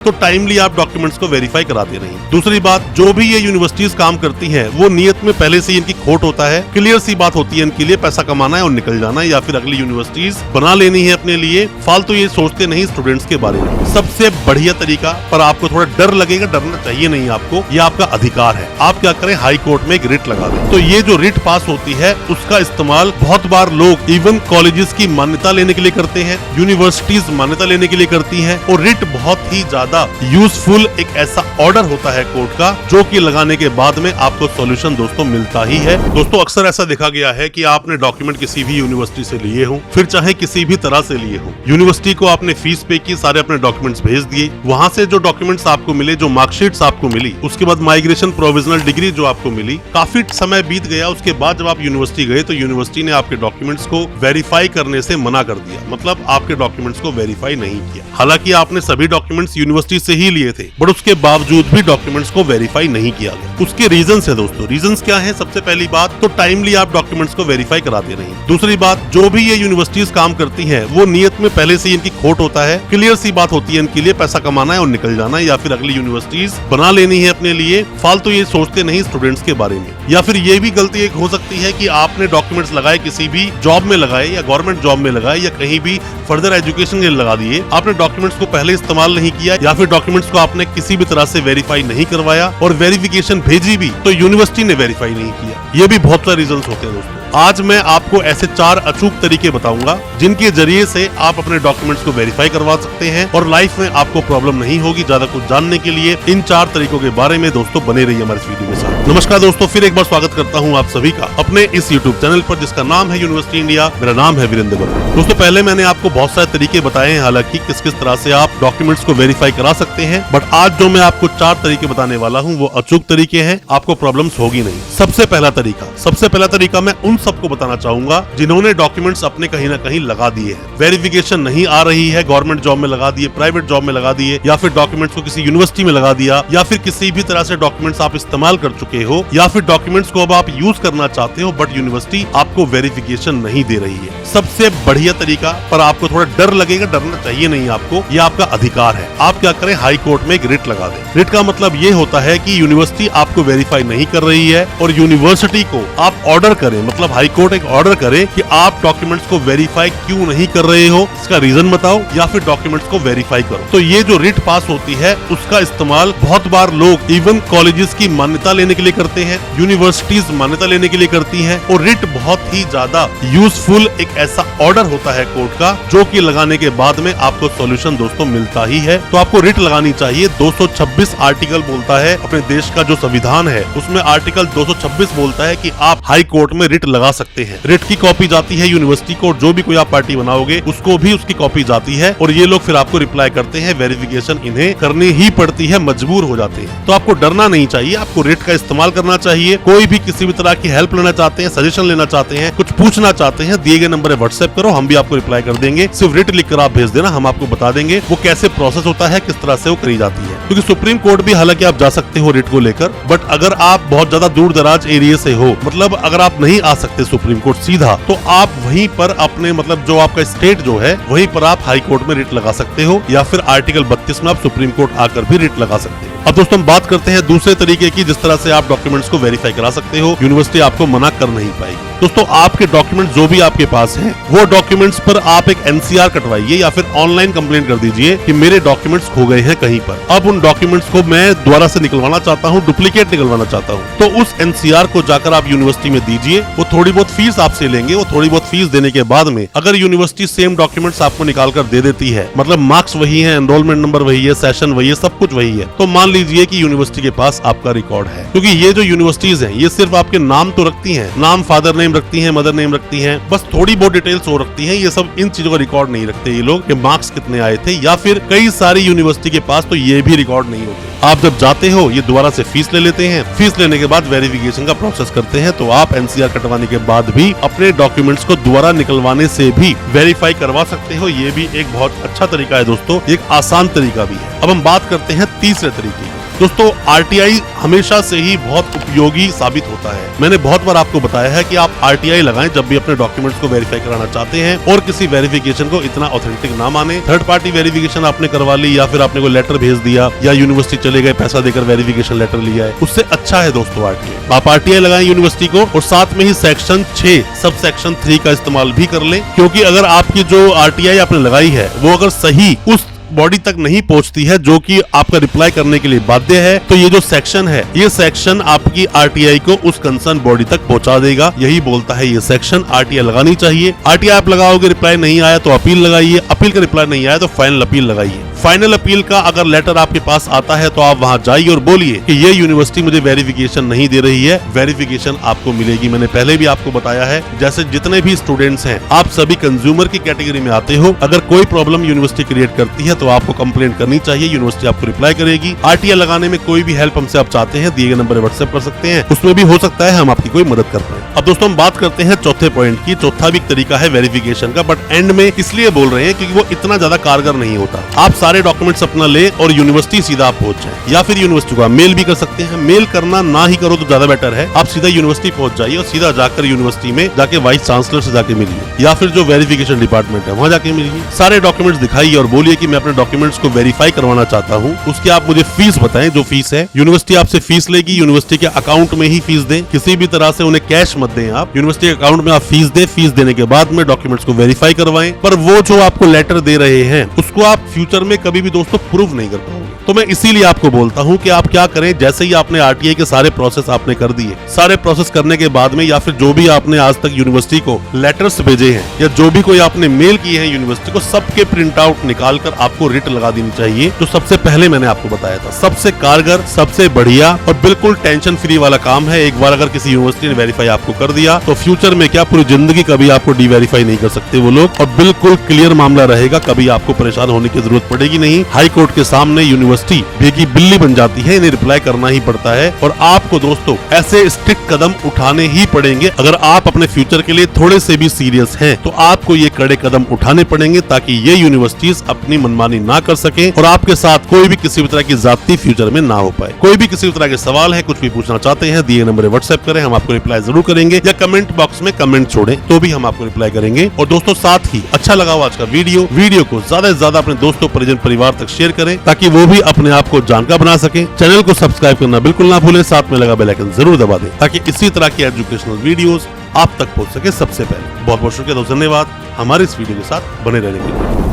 तो टाइमली आप डॉक्यूमेंट्स को वेरीफाई कराते नहीं। दूसरी बात, जो भी ये यूनिवर्सिटीज काम करती हैं वो नियत में पहले से ही इनकी खोट होता है। क्लियर सी बात होती है इनके लिए पैसा कमाना है और निकल जाना है या फिर अगली यूनिवर्सिटीज बना लेनी है अपने लिए। फालतू ये सोचते नहीं स्टूडेंट्स के बारे में। सबसे बढ़िया तरीका, पर आपको थोड़ा डर लगेगा, डरना चाहिए नहीं आपको, ये आपका अधिकार है। आप क्या करें, हाई कोर्ट में एक रिट लगा दें। तो ये जो रिट पास होती है उसका इस्तेमाल बहुत बार लोग इवन कॉलेजेस की मान्यता लेने के लिए करते हैं, यूनिवर्सिटीज मान्यता लेने के लिए करती हैं। और रिट बहुत ही ज्यादा यूजफुल एक ऐसा ऑर्डर होता है कोर्ट का जो कि लगाने के बाद में आपको सॉल्यूशन दोस्तों मिलता ही है। दोस्तों अक्सर ऐसा देखा गया है कि आपने डॉक्यूमेंट किसी भी यूनिवर्सिटी से लिए हो, फिर चाहे किसी भी तरह से लिए हो, यूनिवर्सिटी को आपने फीस पे की, सारे अपने डॉक्यूमेंट्स भेज दिए, वहां से जो डॉक्यूमेंट्स आपको मिले, जो मार्कशीट्स आपको मिली, उसके बाद माइग्रेशन प्रोविजनल डिग्री जो आपको मिली, काफी समय बीत गया। उसके बाद जब आप यूनिवर्सिटी गए तो यूनिवर्सिटी ने आपके डॉक्यूमेंट्स को वेरीफाई करने से मना कर दिया, मतलब आपके डॉक्यूमेंट्स को वेरीफाई नहीं किया। हालांकि आपने सभी डॉक्यूमेंट्स यूनिवर्सिटी से ही लिए थे, बट उसके बावजूद भी डॉक्यूमेंट्स को वेरीफाई नहीं किया गया। उसके रीजंस है दोस्तों। रीजंस क्या है? सबसे पहली बात तो टाइमली आप डॉक्यूमेंट्स को वेरीफाई कराते नहीं। दूसरी बात, जो भी ये यूनिवर्सिटीज काम करती हैं वो नियत में पहले से ही इनकी खोट होता है। क्लियर सी बात होती है इनके लिए पैसा कमाना है और निकल जाना है या फिर अगली यूनिवर्सिटीज बना लेनी है अपने लिए। फालतू ये सोचते नहीं स्टूडेंट्स के बारे में। या फिर ये भी गलती एक हो सकती है कि आपने डॉक्यूमेंट्स लगाए, किसी भी जॉब में लगाए या गवर्नमेंट जॉब में लगाए या कहीं भी फर्दर एजुकेशन के लिए लगा दिए, आपने डॉक्यूमेंट्स को पहले इस्तेमाल नहीं किया या फिर डॉक्यूमेंट्स को आपने किसी भी तरह से वेरीफाई नहीं करवाया और वेरिफिकेशन भेजी भी तो यूनिवर्सिटी ने वेरीफाई नहीं किया। ये भी बहुत सारे रीजंस होते हैं दोस्तों। आज मैं आपको ऐसे 4 अचूक तरीके बताऊंगा जिनके जरिए से आप अपने डॉक्यूमेंट्स को वेरीफाई करवा सकते हैं और लाइफ में आपको प्रॉब्लम नहीं होगी। ज्यादा कुछ जानने के लिए इन 4 तरीकों के बारे में दोस्तों बने रहिए हमारे वीडियो के साथ। नमस्कार दोस्तों, फिर एक बार स्वागत करता हूं आप सभी का अपने इस यूट्यूब चैनल पर जिसका नाम है यूनिवर्सिटी इंडिया। मेरा नाम है वीरेंद्र वर्मा। दोस्तों पहले मैंने आपको बहुत सारे तरीके बताए हैं, हालांकि किस किस तरह से आप डॉक्यूमेंट्स को वेरीफाई करा सकते हैं, बट आज जो मैं आपको 4 तरीके बताने वाला हूँ वो अचूक तरीके हैं, आपको प्रॉब्लम्स होगी नहीं। सबसे पहला तरीका मैं उन सबको बताना चाहूंगा जिन्होंने डॉक्यूमेंट्स अपने कहीं ना कहीं लगा दिए हैं, वेरिफिकेशन नहीं आ रही है, गवर्नमेंट जॉब में लगा दिए, प्राइवेट जॉब में लगा दिए, या फिर डॉक्यूमेंट्स को किसी यूनिवर्सिटी में लगा दिया, या फिर किसी भी तरह से डॉक्यूमेंट्स आप इस्तेमाल कर चुके हो, या फिर डॉक्यूमेंट्स को अब आप यूज करना चाहते हो बट यूनिवर्सिटी आपको वेरिफिकेशन नहीं दे रही है। सबसे बढ़िया तरीका, पर आपको थोड़ा डर लगेगा, डरना चाहिए नहीं आपको, ये आपका अधिकार है। आप क्या करें, हाई कोर्ट में एक रिट लगा दें। रिट का मतलब ये होता है कि यूनिवर्सिटी आपको वेरीफाई नहीं कर रही है और यूनिवर्सिटी को आप ऑर्डर करें, मतलब हाई कोर्ट एक ऑर्डर करे कि आप डॉक्यूमेंट्स को वेरीफाई क्यों नहीं कर रहे हो, इसका रीजन बताओ या फिर डॉक्यूमेंट्स को वेरीफाई करो। तो ये जो रिट पास होती है उसका इस्तेमाल बहुत बार लोग इवन कॉलेजेस की मान्यता लेने के लिए करते हैं, यूनिवर्सिटीज मान्यता लेने के लिए करती हैं। और रिट बहुत ही ज्यादा यूजफुल एक ऐसा ऑर्डर होता है कोर्ट का जो कि लगाने के बाद में आपको सॉल्यूशन दोस्तों मिलता ही है। तो आपको रिट लगानी चाहिए। 226 आर्टिकल बोलता है अपने देश का जो संविधान है, उसमें आर्टिकल 226 बोलता है कि आप हाई कोर्ट में रिट लगा सकते हैं। रिट की कॉपी जाती है यूनिवर्सिटी को, जो भी कोई आप पार्टी बनाओगे उसको भी उसकी कॉपी जाती है और ये लोग फिर आपको रिप्लाई करते हैं। वेरिफिकेशन इन्हें करनी ही पड़ती है, मजबूर हो जाते हैं। तो आपको डरना नहीं चाहिए, आपको रिट का इस्तेमाल करना चाहिए। कोई भी किसी भी तरह की हेल्प लेना चाहते हैं, सजेशन लेना चाहते हैं, कुछ पूछना चाहते हैं, दिए गए नंबर है व्हाट्सएप करो, हम भी आपको रिप्लाई कर देंगे। सिर्फ रिट लिखकर आप भेज देना, हम आपको बता देंगे वो कैसे प्रोसेस होता है, किस तरह से वो करी जाती है। क्योंकि सुप्रीम कोर्ट भी हालांकि आप जा सकते हो रिट को लेकर, बट अगर आप बहुत ज्यादा दूर दराज एरिया से हो, मतलब अगर आप नहीं आ सकते सुप्रीम कोर्ट सीधा, तो आप वहीं पर अपने मतलब जो आपका स्टेट जो है वहीं पर आप हाई कोर्ट में रिट लगा सकते हो या फिर आर्टिकल 32 में आप सुप्रीम कोर्ट आकर भी रिट लगा सकते हो। अब दोस्तों हम बात करते हैं दूसरे तरीके की, जिस तरह से आप डॉक्यूमेंट्स को वेरीफाई करा सकते हो, यूनिवर्सिटी आपको मना कर नहीं पाएगी। दोस्तों आपके डॉक्यूमेंट जो भी आपके पास हैं, वो डॉक्यूमेंट्स पर आप एक एनसीआर कटवाइए या फिर ऑनलाइन कंप्लेंट कर दीजिए कि मेरे डॉक्यूमेंट्स खो गए हैं कहीं पर। अब उन डॉक्यूमेंट्स को मैं दोबारा से निकलवाना चाहता हूँ, डुप्लीकेट निकलवाना चाहता हूँ, तो उस एनसीआर को जाकर आप यूनिवर्सिटी में दीजिए। वो थोड़ी बहुत फीस आपसे लेंगे, वो थोड़ी बहुत फीस देने के बाद में अगर यूनिवर्सिटी सेम डॉक्यूमेंट्स आपको निकाल कर दे देती है, मतलब मार्क्स वही है, एनरोलमेंट नंबर वही है, सेशन वही है, सब कुछ वही है, तो मान लीजिए कि यूनिवर्सिटी के पास आपका रिकॉर्ड है। क्योंकि ये जो यूनिवर्सिटीज हैं ये सिर्फ आपके नाम तो रखती हैं, नाम फादर नेम रखती हैं, मदर नेम रखती हैं, बस थोड़ी बहुत डिटेल्स हो रखती हैं। ये सब इन चीजों का रिकॉर्ड नहीं रखते ये लोग कि मार्क्स कितने आए थे, या फिर कई सारी यूनिवर्सिटी के पास तो ये भी रिकॉर्ड नहीं होते। आप जब जाते हो ये दोबारा से फीस ले लेते हैं, फीस लेने के बाद वेरिफिकेशन का प्रोसेस करते हैं, तो आप एनसीआर कटवाने के बाद भी अपने डॉक्यूमेंट्स को दोबारा निकलवाने से भी वेरीफाई करवा सकते हो। ये भी एक बहुत अच्छा तरीका है दोस्तों, एक आसान तरीका भी है। अब हम बात करते हैं तीसरे तरीके की। दोस्तों आरटीआई हमेशा से ही बहुत उपयोगी साबित होता है। मैंने बहुत बार आपको बताया है कि आप आरटीआई लगाएं जब भी अपने डॉक्यूमेंट्स को वेरीफाई कराना चाहते हैं और किसी वेरिफिकेशन को इतना ऑथेंटिक ना माने। थर्ड पार्टी वेरिफिकेशन आपने करवा ली या फिर आपने कोई लेटर भेज दिया या यूनिवर्सिटी चले गए पैसा देकर वेरिफिकेशन लेटर लिया है, उससे अच्छा है दोस्तों आरटीआई। आप आरटीआई लगाएं यूनिवर्सिटी को और साथ में ही सेक्शन 6 सब सेक्शन 3 का इस्तेमाल भी कर लें, क्योंकि अगर आपकी जो आरटीआई आपने लगाई है वो अगर सही उस बॉडी तक नहीं पहुंचती है जो कि आपका रिप्लाई करने के लिए बाध्य है, तो ये जो सेक्शन है ये सेक्शन आपकी आरटीआई को उस कंसर्न बॉडी तक पहुंचा देगा। यही बोलता है ये सेक्शन। आरटीआई लगानी चाहिए। आरटीआई आप लगाओगे, रिप्लाई नहीं आया तो अपील लगाइए, अपील का रिप्लाई नहीं आया तो फाइनल अपील लगाइए। फाइनल अपील का अगर लेटर आपके पास आता है तो आप वहां जाइए और बोलिए कि ये यूनिवर्सिटी मुझे वेरिफिकेशन नहीं दे रही है, वेरिफिकेशन आपको मिलेगी। मैंने पहले भी आपको बताया है, जैसे जितने भी स्टूडेंट्स हैं आप सभी कंज्यूमर की कैटेगरी में आते हो। अगर कोई प्रॉब्लम यूनिवर्सिटी क्रिएट करती है तो आपको कंप्लेंट करनी चाहिए, यूनिवर्सिटी आपको रिप्लाई करेगी। आरटीआई लगाने में कोई भी हेल्प हमसे आप चाहते हैं, दिए गए नंबर पर व्हाट्सएप कर सकते हैं, उसमें भी हो सकता है हम आपकी कोई मदद कर पाए। अब दोस्तों हम बात करते हैं चौथे पॉइंट की। चौथा भी एक तरीका है वेरिफिकेशन का, बट एंड में इसलिए बोल रहे हैं क्योंकि वो इतना ज्यादा कारगर नहीं होता। आप सारे डॉक्यूमेंट्स अपना ले और यूनिवर्सिटी सीधा आप पहुंच जाए, या फिर यूनिवर्सिटी को आप मेल भी कर सकते हैं। मेल करना ना ही करो तो ज्यादा बेटर है। आप सीधा यूनिवर्सिटी पहुंच जाइए और सीधा जाकर यूनिवर्सिटी में जाके वाइस चांसलर से जाके मिलिए या फिर जो वेरिफिकेशन डिपार्टमेंट है वहां जाके मिलिए। सारे डॉक्यूमेंट्स दिखाइए और बोलिए कि मैं अपने डॉक्यूमेंट्स को वेरीफाई करवाना चाहता हूं। उसकी आप मुझे फीस बताएं, जो फीस है। यूनिवर्सिटी आपसे फीस लेगी, यूनिवर्सिटी के अकाउंट में ही फीस दें, किसी भी तरह से उन्हें कैश मत दें। आप यूनिवर्सिटी के अकाउंट में आप फीस दें, फीस देने के बाद में डॉक्यूमेंट्स को वेरीफाई करवाएं। पर वो जो आपको लेटर दे रहे हैं उसको आप फ्यूचर में कभी भी दोस्तों प्रूव नहीं कर पाओगे। तो मैं इसीलिए आपको बोलता हूं कि आप क्या करें, जैसे ही आपने आरटीआई के सारे प्रोसेस आपने कर दिए, सारे प्रोसेस करने के बाद में या फिर जो भी आपने आज तक यूनिवर्सिटी को लेटर्स भेजे हैं या जो भी कोई आपने मेल किए हैं यूनिवर्सिटी को, सबके प्रिंट आउट निकालकर आपको रिट लगा देनी चाहिए। जो सबसे पहले मैंने आपको बताया था, सबसे कारगर, सबसे बढ़िया और बिल्कुल टेंशन फ्री वाला काम है। एक बार अगर किसी यूनिवर्सिटी ने वेरीफाई आपको कर दिया तो फ्यूचर में क्या पूरी जिंदगी कभी आपको डीवेरीफाई नहीं कर सकते वो लोग, और बिल्कुल क्लियर मामला रहेगा। कभी आपको परेशान होने की जरूरत पड़ेगी नहीं। हाई कोर्ट के सामने यूनिवर्सिटी बेगी बिल्ली बन जाती है, इन्हें रिप्लाई करना ही पड़ता है। और आपको दोस्तों ऐसे स्ट्रिक्ट कदम उठाने ही पड़ेंगे। अगर आप अपने फ्यूचर के लिए थोड़े से भी सीरियस हैं तो आपको ये कड़े कदम उठाने पड़ेंगे ताकि ये यूनिवर्सिटीज अपनी मनमानी ना कर सके और आपके साथ कोई भी किसी भी तरह की जाती फ्यूचर में ना हो पाए। कोई भी किसी भी तरह के सवाल है, कुछ भी पूछना चाहते हैं, दिए नंबर व्हाट्सएप करें, हम आपको रिप्लाई जरूर करेंगे, या कमेंट बॉक्स में कमेंट छोड़ें तो भी हम आपको रिप्लाई करेंगे। और दोस्तों साथ ही अच्छा लगा हो आज का वीडियो को ज्यादा से ज्यादा अपने दोस्तों, परिजन, परिवार तक शेयर करें ताकि वो भी अपने आप को जानकार बना सके। चैनल को सब्सक्राइब करना बिल्कुल ना भूलें, साथ में लगा बेल आइकन जरूर दबा दें ताकि इसी तरह की एजुकेशनल वीडियोस आप तक पहुंच सके सबसे पहले। बहुत बहुत शुक्रिया दोस्तों, धन्यवाद हमारे इस वीडियो के साथ बने रहने के लिए।